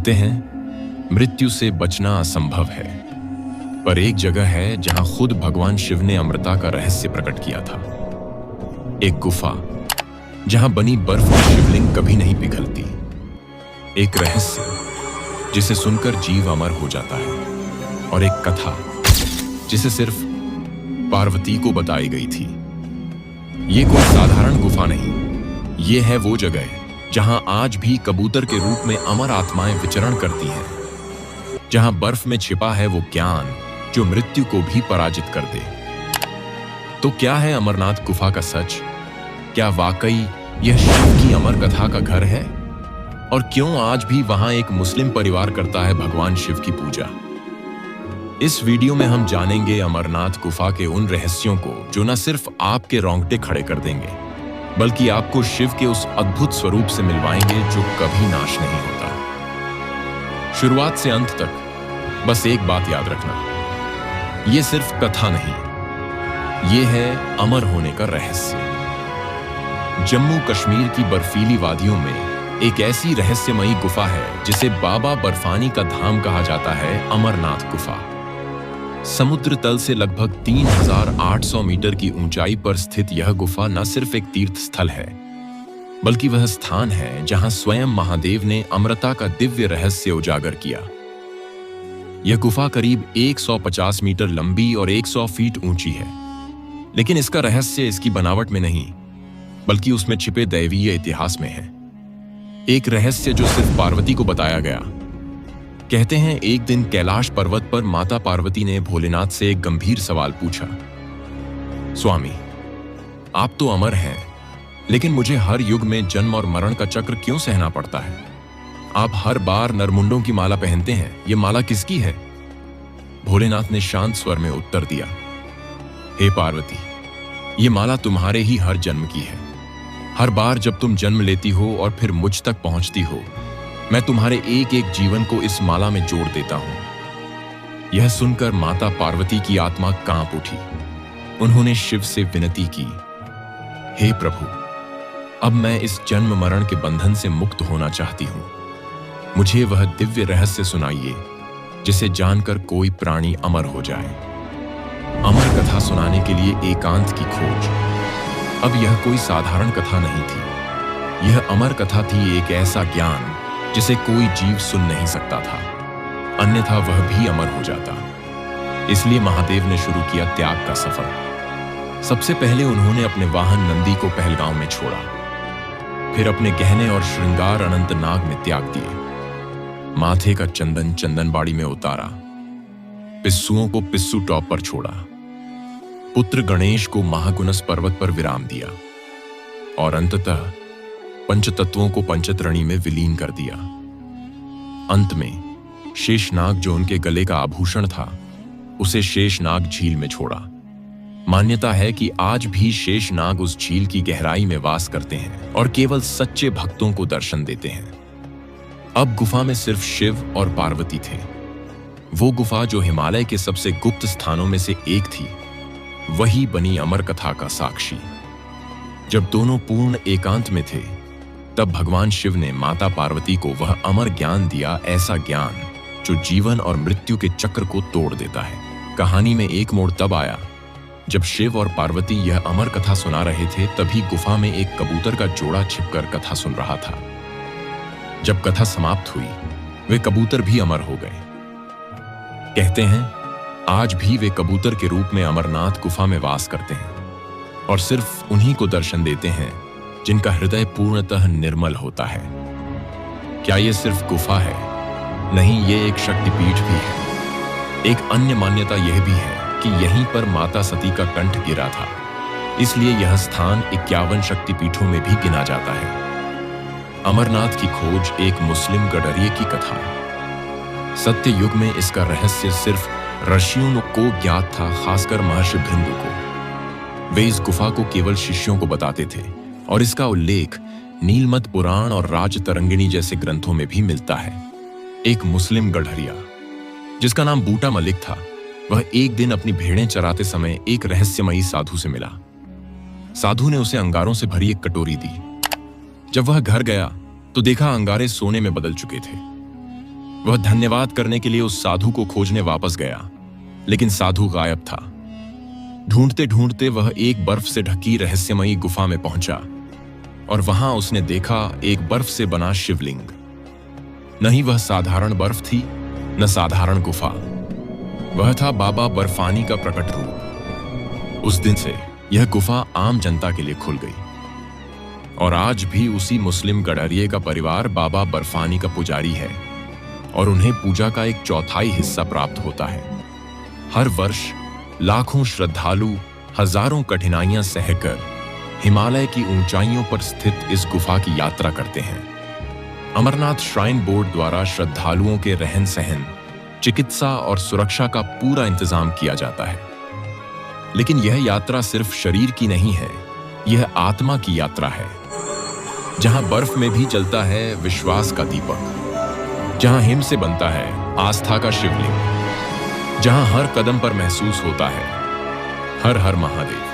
कहते हैं मृत्यु से बचना असंभव है, पर एक जगह है जहां खुद भगवान शिव ने अमृता का रहस्य प्रकट किया था। एक गुफा जहां बनी बर्फ की शिवलिंग कभी नहीं पिघलती। एक रहस्य जिसे सुनकर जीव अमर हो जाता है, और एक कथा जिसे सिर्फ पार्वती को बताई गई थी। ये कोई साधारण गुफा नहीं, ये है वो जगह जहां आज भी कबूतर के रूप में अमर आत्माएं विचरण करती हैं, जहां बर्फ में छिपा है वो ज्ञान जो मृत्यु को भी पराजित कर दे। तो क्या है अमरनाथ गुफा का सच? क्या वाकई यह शिव की अमर कथा का घर है? और क्यों आज भी वहां एक मुस्लिम परिवार करता है भगवान शिव की पूजा? इस वीडियो में हम जानेंगे अमरनाथ गुफा के उन रहस्यों को जो न सिर्फ आपके रोंगटे खड़े कर देंगे, बल्कि आपको शिव के उस अद्भुत स्वरूप से मिलवाएंगे जो कभी नाश नहीं होता। शुरुआत से अंत तक बस एक बात याद रखना, यह सिर्फ कथा नहीं, यह है अमर होने का रहस्य। जम्मू कश्मीर की बर्फीली वादियों में एक ऐसी रहस्यमयी गुफा है जिसे बाबा बर्फानी का धाम कहा जाता है, अमरनाथ गुफा। समुद्र तल से लगभग 3800 मीटर की ऊंचाई पर स्थित यह गुफा न सिर्फ एक तीर्थ स्थल है, बल्कि वह स्थान है जहां स्वयं महादेव ने अमृता का दिव्य रहस्य उजागर किया। यह गुफा करीब 150 मीटर लंबी और 100 फीट ऊंची है, लेकिन इसका रहस्य इसकी बनावट में नहीं, बल्कि उसमें छिपे दैवीय इतिहास में है। एक रहस्य जो सिर्फ पार्वती को बताया गया। कहते हैं एक दिन कैलाश पर्वत पर माता पार्वती ने भोलेनाथ से एक गंभीर सवाल पूछा, स्वामी, आप तो अमर हैं, लेकिन मुझे हर युग में जन्म और मरण का चक्र क्यों सहना पड़ता है? आप हर बार नरमुंडों की माला पहनते हैं, ये माला किसकी है? भोलेनाथ ने शांत स्वर में उत्तर दिया, हे पार्वती, ये माला तुम्हारे ही हर जन्म की है। हर बार जब तुम जन्म लेती हो और फिर मुझ तक पहुंचती हो, मैं तुम्हारे एक एक जीवन को इस माला में जोड़ देता हूं। यह सुनकर माता पार्वती की आत्मा कांप उठी। उन्होंने शिव से विनती की, हे प्रभु, अब मैं इस जन्म मरण के बंधन से मुक्त होना चाहती हूं। मुझे वह दिव्य रहस्य सुनाइए जिसे जानकर कोई प्राणी अमर हो जाए। अमर कथा सुनाने के लिए एकांत की खोज। अब यह कोई साधारण कथा नहीं थी, यह अमर कथा थी एक ऐसा ज्ञान जिसे कोई जीव सुन नहीं सकता था, अन्यथा वह भी अमर हो जाता। इसलिए महादेव ने शुरू किया त्याग का सफर। सबसे पहले उन्होंने अपने वाहन नंदी को पहलगांव में छोड़ा, फिर अपने गहने और श्रृंगार अनंतनाग में त्याग दिए। माथे का चंदन चंदनबाड़ी में उतारा, पिस्सुओं को पिस्सू टॉप पर छोड़ा, पुत्र गणेश को महागुनस पर्वत पर विराम दिया, और अंततः पंचतत्वों को पंचतरणी में विलीन कर दिया। अंत में शेषनाग, जो उनके गले का आभूषण था, उसे शेषनाग झील में छोड़ा। मान्यता है कि आज भी शेषनाग उस झील की गहराई में वास करते हैं और केवल सच्चे भक्तों को दर्शन देते हैं। अब गुफा में सिर्फ शिव और पार्वती थे। वो गुफा जो हिमालय के सबसे गुप्त स्थानों में से एक थी, वही बनी अमर कथा का साक्षी। जब दोनों पूर्ण एकांत में थे, तब भगवान शिव ने माता पार्वती को वह अमर ज्ञान दिया, ऐसा ज्ञान जो जीवन और मृत्यु के चक्र को तोड़ देता है। कहानी में एक मोड़ तब आया जब शिव और पार्वती यह अमर कथा सुना रहे थे, तभी गुफा में एक कबूतर का जोड़ा छिपकर कथा सुन रहा था। जब कथा समाप्त हुई, वे कबूतर भी अमर हो गए। कहते हैं आज भी वे कबूतर के रूप में अमरनाथ गुफा में वास करते हैं, और सिर्फ उन्हीं को दर्शन देते हैं जिनका हृदय पूर्णतः निर्मल होता है। क्या यह सिर्फ गुफा है? नहीं, ये एक शक्तिपीठ भी है। एक अन्य मान्यता यह भी है कि यहीं पर माता सती का कंठ गिरा था, इसलिए यह स्थान 51 शक्तिपीठों में भी गिना जाता है। अमरनाथ की खोज एक मुस्लिम गडरिये की कथा। सत्य युग में इसका रहस्य सिर्फ ऋषियों को ज्ञात था, खासकर महर्षि भृंगु को। वे इस गुफा को केवल शिष्यों को बताते थे, और इसका उल्लेख नीलमत पुराण और राजतरंगिणी जैसे ग्रंथों में भी मिलता है। एक मुस्लिम गडरिया जिसका नाम बूटा मलिक था, वह एक दिन अपनी भेड़ें चराते समय एक रहस्यमयी साधु से मिला। साधु ने उसे अंगारों से भरी एक कटोरी दी। जब वह घर गया तो देखा अंगारे सोने में बदल चुके थे। वह धन्यवाद करने के लिए उस साधु को खोजने वापस गया, लेकिन साधु गायब था। ढूंढते ढूंढते वह एक बर्फ से ढकी रहस्यमयी गुफा में पहुंचा और वहां उसने देखा एक बर्फ से बना शिवलिंग। नहीं वह साधारण बर्फ थी, न साधारण गुफा। वह था बाबा बर्फानी का प्रकट रूप। उस दिन से यह गुफा आम जनता के लिए खुल गई और आज भी उसी मुस्लिम गडरिये का परिवार बाबा बर्फानी का पुजारी है और उन्हें पूजा का एक चौथाई हिस्सा प्राप्त होता है। हर वर्ष लाखों श्रद्धालु हजारों कठिनाइयां सहकर हिमालय की ऊंचाइयों पर स्थित इस गुफा की यात्रा करते हैं। अमरनाथ श्राइन बोर्ड द्वारा श्रद्धालुओं के रहन सहन, चिकित्सा और सुरक्षा का पूरा इंतजाम किया जाता है। लेकिन यह यात्रा सिर्फ शरीर की नहीं है, यह आत्मा की यात्रा है, जहां बर्फ में भी जलता है विश्वास का दीपक, जहां हिम से बनता है आस्था का शिवलिंग, जहां हर कदम पर महसूस होता है हर हर महादेव।